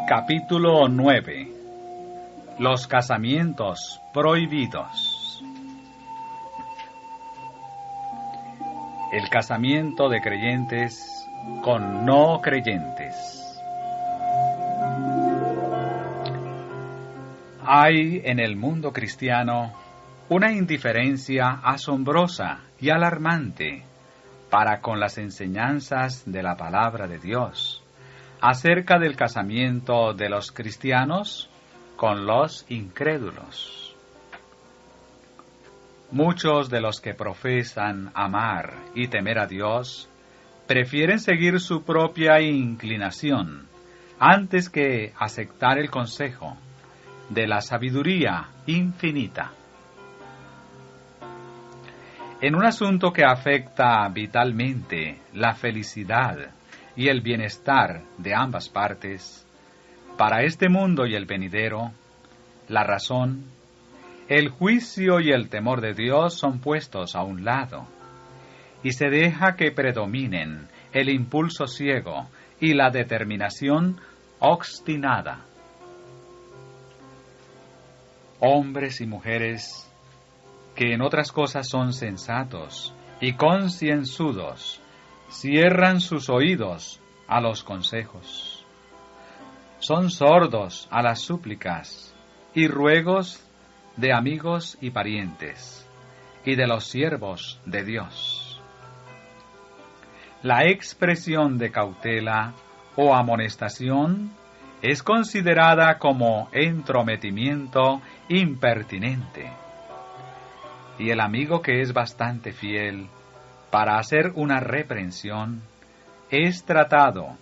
Capítulo 9. Los casamientos prohibidos. El casamiento de creyentes con no creyentes. Hay en el mundo cristiano una indiferencia asombrosa y alarmante para con las enseñanzas de la palabra de Dios acerca del casamiento de los cristianos con los incrédulos. Muchos de los que profesan amar y temer a Dios prefieren seguir su propia inclinación antes que aceptar el consejo de la sabiduría infinita. En un asunto que afecta vitalmente la felicidad y el bienestar de ambas partes, para este mundo y el venidero, la razón, el juicio y el temor de Dios son puestos a un lado, y se deja que predominen el impulso ciego y la determinación obstinada. Hombres y mujeres que en otras cosas son sensatos y concienzudos, cierran sus oídos a los consejos. Son sordos a las súplicas y ruegos de amigos y parientes y de los siervos de Dios. La expresión de cautela o amonestación es considerada como entrometimiento impertinente, y el amigo que es bastante fiel para hacer una reprensión es tratado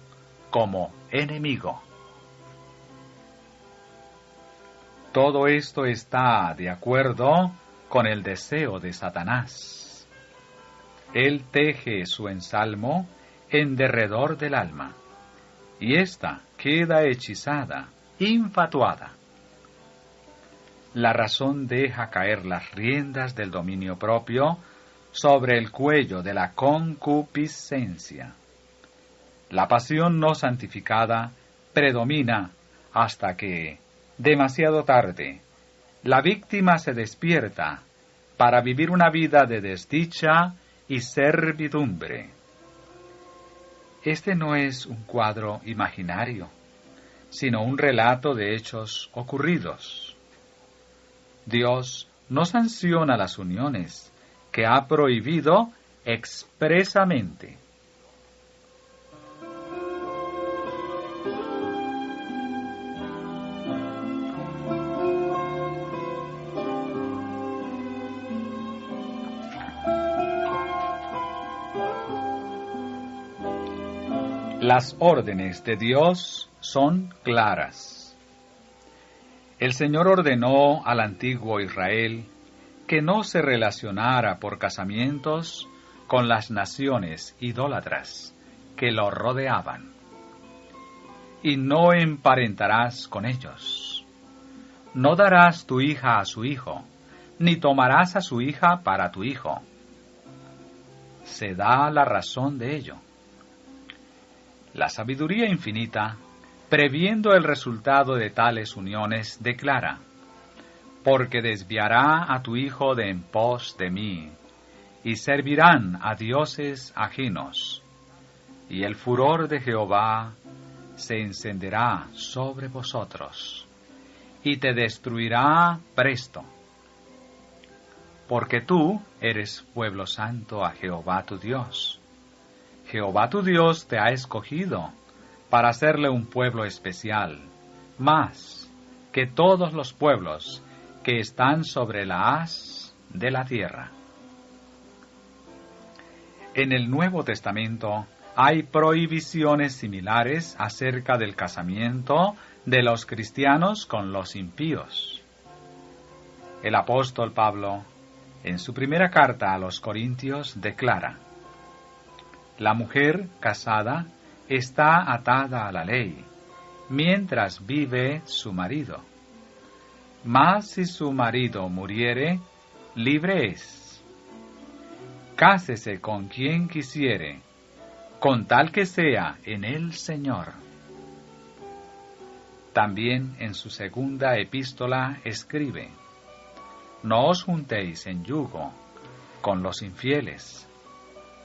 como enemigo. Todo esto está de acuerdo con el deseo de Satanás. Él teje su ensalmo en derredor del alma, y ésta queda hechizada, infatuada. La razón deja caer las riendas del dominio propio sobre el cuello de la concupiscencia. La pasión no santificada predomina hasta que, demasiado tarde, la víctima se despierta para vivir una vida de desdicha y servidumbre. Este no es un cuadro imaginario, sino un relato de hechos ocurridos. Dios no sanciona las uniones que ha prohibido expresamente. Las órdenes de Dios son claras. El Señor ordenó al antiguo Israel que no se relacionara por casamientos con las naciones idólatras que lo rodeaban, y no emparentarás con ellos. No darás tu hija a su hijo, ni tomarás a su hija para tu hijo. Se da la razón de ello. La sabiduría infinita, previendo el resultado de tales uniones, declara: porque desviará a tu hijo de en pos de mí, y servirán a dioses ajenos, y el furor de Jehová se encenderá sobre vosotros, y te destruirá presto. Porque tú eres pueblo santo a Jehová tu Dios. Jehová tu Dios te ha escogido para hacerle un pueblo especial, más que todos los pueblos que están sobre la haz de la tierra. En el Nuevo Testamento hay prohibiciones similares acerca del casamiento de los cristianos con los impíos. El apóstol Pablo, en su primera carta a los Corintios, declara: la mujer casada está atada a la ley, mientras vive su marido. Mas si su marido muriere, libre es. Cásese con quien quisiere, con tal que sea en el Señor. también en su segunda epístola escribe: No os juntéis en yugo con los infieles,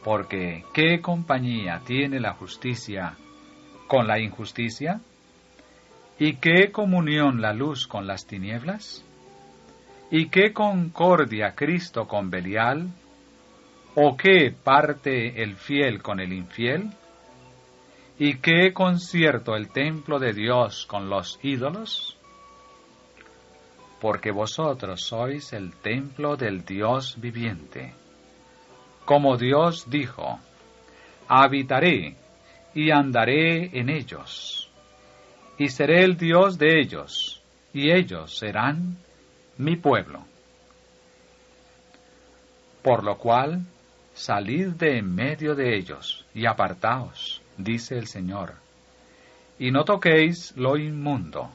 porque ¿qué compañía tiene la justicia con la injusticia? ¿Y qué comunión la luz con las tinieblas? ¿Y qué concordia Cristo con Belial? ¿O qué parte el fiel con el infiel? ¿Y qué concierto el templo de Dios con los ídolos? Porque vosotros sois el templo del Dios viviente. Como Dios dijo: habitaré y andaré en ellos, y seré el Dios de ellos, y ellos serán mi pueblo. Por lo cual, salid de en medio de ellos, y apartaos, dice el Señor, y no toquéis lo inmundo.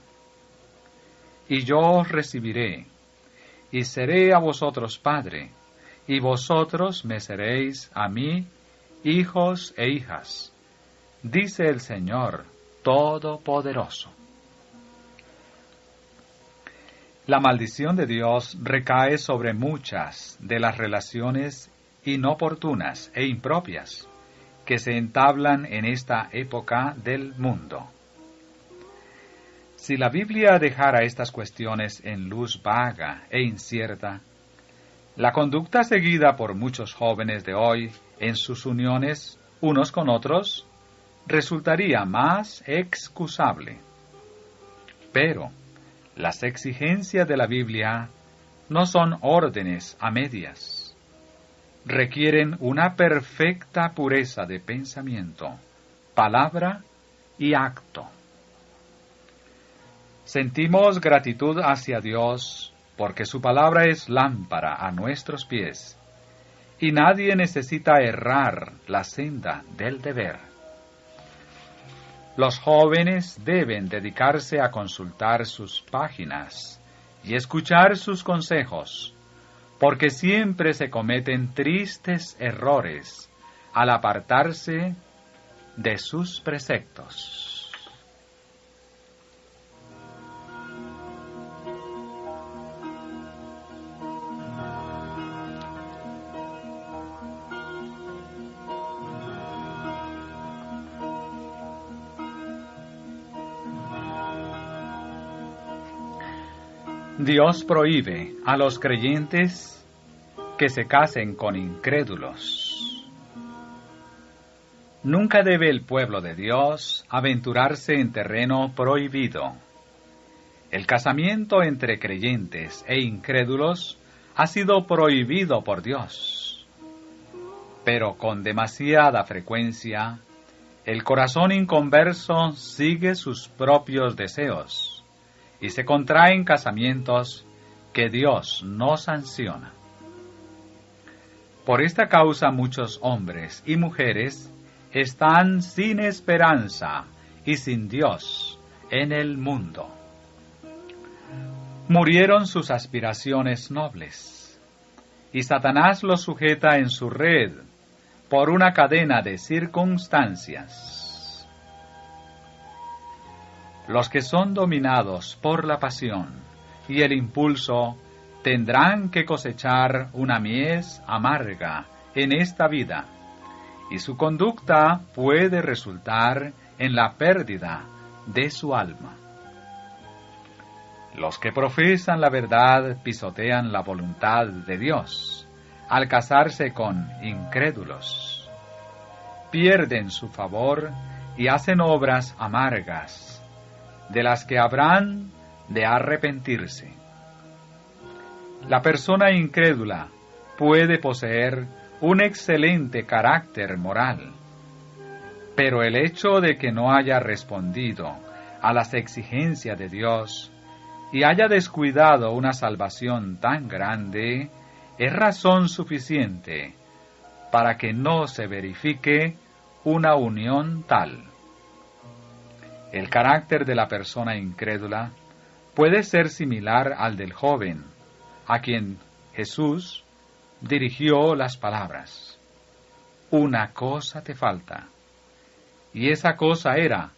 Y yo os recibiré, y seré a vosotros padre, y vosotros me seréis a mí hijos e hijas, dice el Señor Todopoderoso. La maldición de Dios recae sobre muchas de las relaciones inoportunas e impropias que se entablan en esta época del mundo. Si la Biblia dejara estas cuestiones en luz vaga e incierta, la conducta seguida por muchos jóvenes de hoy en sus uniones unos con otros resultaría más excusable. Pero las exigencias de la Biblia no son órdenes a medias. Requieren una perfecta pureza de pensamiento, palabra y acto. Sentimos gratitud hacia Dios porque su palabra es lámpara a nuestros pies, y nadie necesita errar la senda del deber. Los jóvenes deben dedicarse a consultar sus páginas y escuchar sus consejos, porque siempre se cometen tristes errores al apartarse de sus preceptos. Dios prohíbe a los creyentes que se casen con incrédulos. Nunca debe el pueblo de Dios aventurarse en terreno prohibido. El casamiento entre creyentes e incrédulos ha sido prohibido por Dios. Pero con demasiada frecuencia, el corazón inconverso sigue sus propios deseos y se contraen casamientos que Dios no sanciona. Por esta causa muchos hombres y mujeres están sin esperanza y sin Dios en el mundo. Murieron sus aspiraciones nobles, y Satanás los sujeta en su red por una cadena de circunstancias. Los que son dominados por la pasión y el impulso tendrán que cosechar una mies amarga en esta vida, y su conducta puede resultar en la pérdida de su alma. Los que profesan la verdad pisotean la voluntad de Dios al casarse con incrédulos. Pierden su favor y hacen obras amargas, de las que habrán de arrepentirse. La persona incrédula puede poseer un excelente carácter moral, pero el hecho de que no haya respondido a las exigencias de Dios y haya descuidado una salvación tan grande es razón suficiente para que no se verifique una unión tal. El carácter de la persona incrédula puede ser similar al del joven, a quien Jesús dirigió las palabras: una cosa te falta, y esa cosa era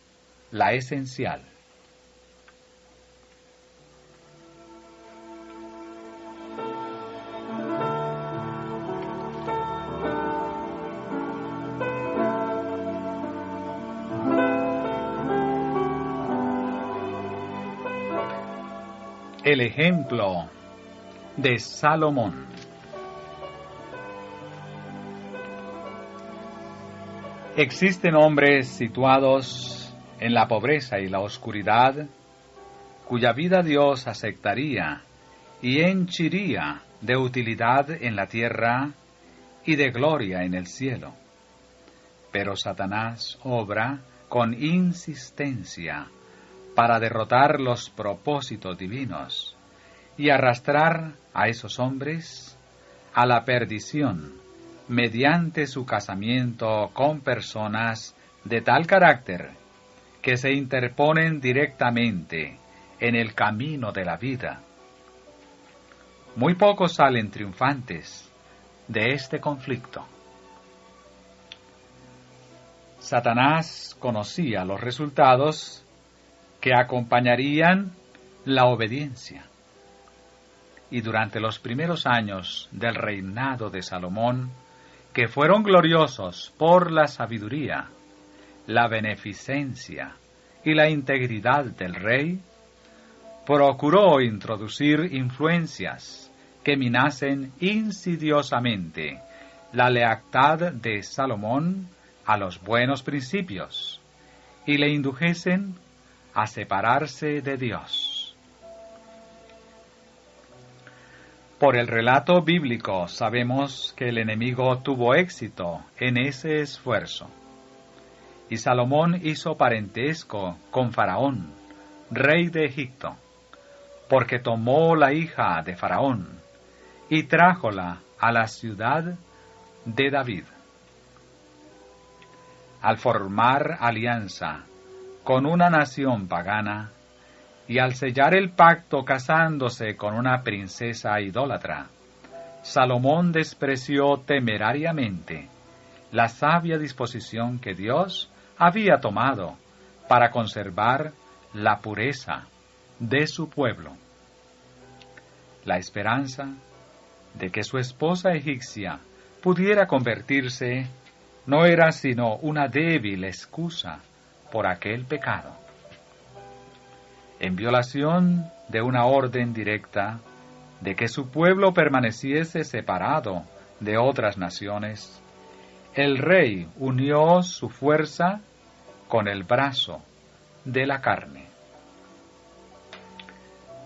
la esencial. El ejemplo de Salomón. Existen hombres situados en la pobreza y la oscuridad, cuya vida Dios aceptaría y henchiría de utilidad en la tierra y de gloria en el cielo. Pero Satanás obra con insistencia para derrotar los propósitos divinos y arrastrar a esos hombres a la perdición mediante su casamiento con personas de tal carácter que se interponen directamente en el camino de la vida. Muy pocos salen triunfantes de este conflicto. Satanás conocía los resultados que acompañarían la obediencia. Y durante los primeros años del reinado de Salomón, que fueron gloriosos por la sabiduría, la beneficencia y la integridad del rey, procuró introducir influencias que minasen insidiosamente la lealtad de Salomón a los buenos principios y le indujesen a separarse de Dios. Por el relato bíblico sabemos que el enemigo tuvo éxito en ese esfuerzo, y Salomón hizo parentesco con Faraón, rey de Egipto, porque tomó la hija de Faraón y trájola a la ciudad de David. Al formar alianza con una nación pagana, y al sellar el pacto casándose con una princesa idólatra, Salomón despreció temerariamente la sabia disposición que Dios había tomado para conservar la pureza de su pueblo. La esperanza de que su esposa egipcia pudiera convertirse no era sino una débil excusa por aquel pecado. En violación de una orden directa de que su pueblo permaneciese separado de otras naciones, el rey unió su fuerza con el brazo de la carne.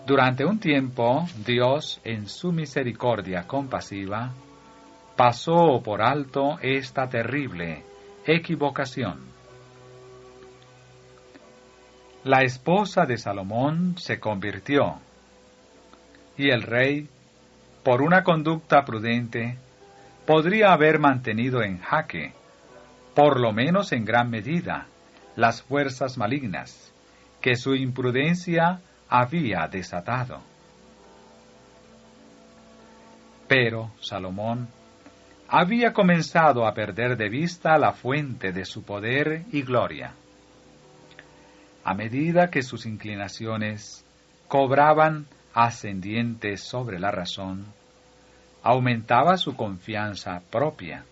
Durante un tiempo, Dios, en su misericordia compasiva, pasó por alto esta terrible equivocación. La esposa de Salomón se convirtió, y el rey, por una conducta prudente, podría haber mantenido en jaque, por lo menos en gran medida, las fuerzas malignas que su imprudencia había desatado. Pero Salomón había comenzado a perder de vista la fuente de su poder y gloria. A medida que sus inclinaciones cobraban ascendientes sobre la razón, aumentaba su confianza propia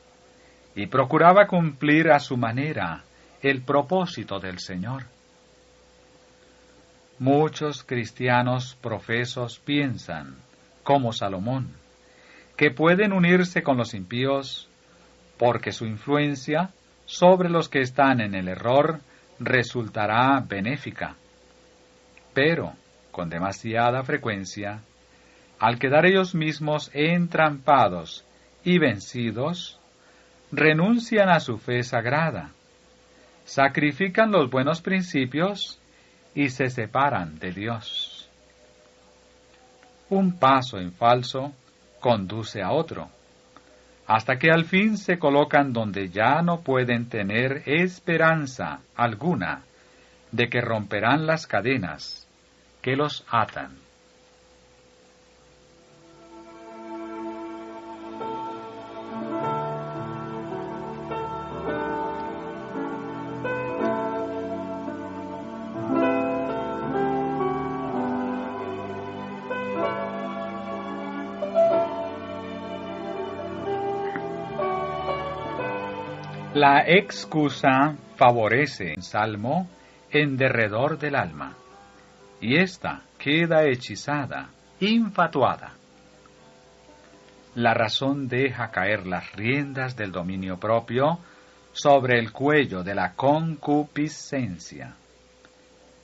y procuraba cumplir a su manera el propósito del Señor. Muchos cristianos profesos piensan, como Salomón, que pueden unirse con los impíos porque su influencia sobre los que están en el error resultará benéfica. Pero, con demasiada frecuencia, al quedar ellos mismos entrampados y vencidos, renuncian a su fe sagrada, sacrifican los buenos principios y se separan de Dios. Un paso en falso conduce a otro, hasta que al fin se colocan donde ya no pueden tener esperanza alguna de que romperán las cadenas que los atan. La excusa favorece en salmo en derredor del alma, y ésta queda hechizada, infatuada. La razón deja caer las riendas del dominio propio sobre el cuello de la concupiscencia.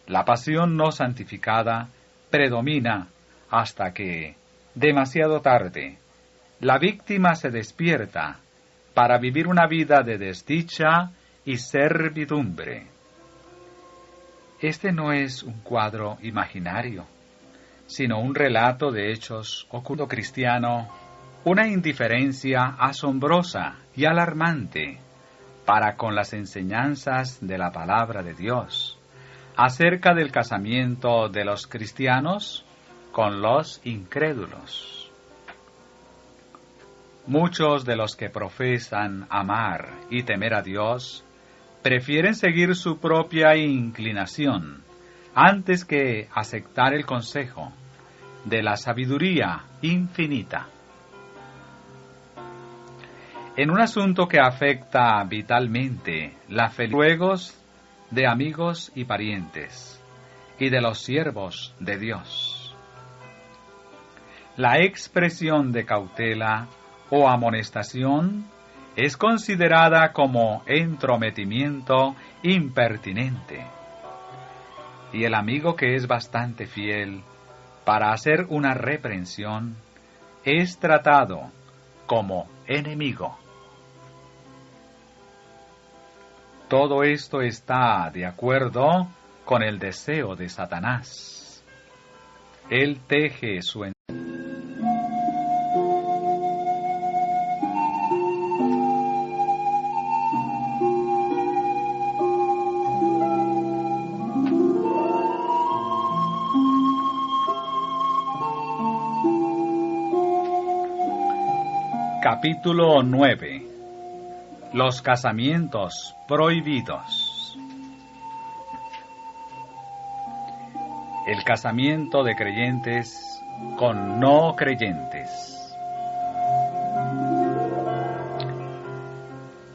La pasión no santificada predomina hasta que, demasiado tarde, la víctima se despierta para vivir una vida de desdicha y servidumbre. Este no es un cuadro imaginario, sino un relato de hechos ocurridos cristiano, una indiferencia asombrosa y alarmante para con las enseñanzas de la palabra de Dios acerca del casamiento de los cristianos con los incrédulos. Muchos de los que profesan amar y temer a Dios prefieren seguir su propia inclinación antes que aceptar el consejo de la sabiduría infinita. En un asunto que afecta vitalmente la felicidad, ruegos de amigos y parientes y de los siervos de Dios. La expresión de cautela o amonestación es considerada como entrometimiento impertinente, y el amigo que es bastante fiel para hacer una reprensión es tratado como enemigo. Todo esto está de acuerdo con el deseo de Satanás. Él teje su Capítulo 9. Los casamientos prohibidos. El casamiento de creyentes con no creyentes.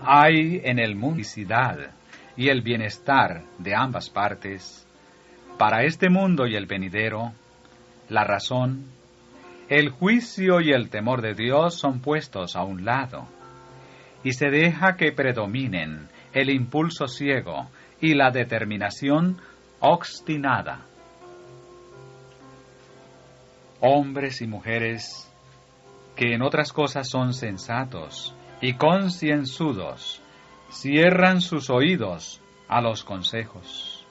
Hay en el mundo la felicidad y el bienestar de ambas partes. Para este mundo y el venidero, la razón, el juicio y el temor de Dios son puestos a un lado, y se deja que predominen el impulso ciego y la determinación obstinada. Hombres y mujeres que en otras cosas son sensatos y concienzudos, cierran sus oídos a los consejos,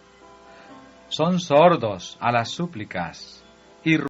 son sordos a las súplicas y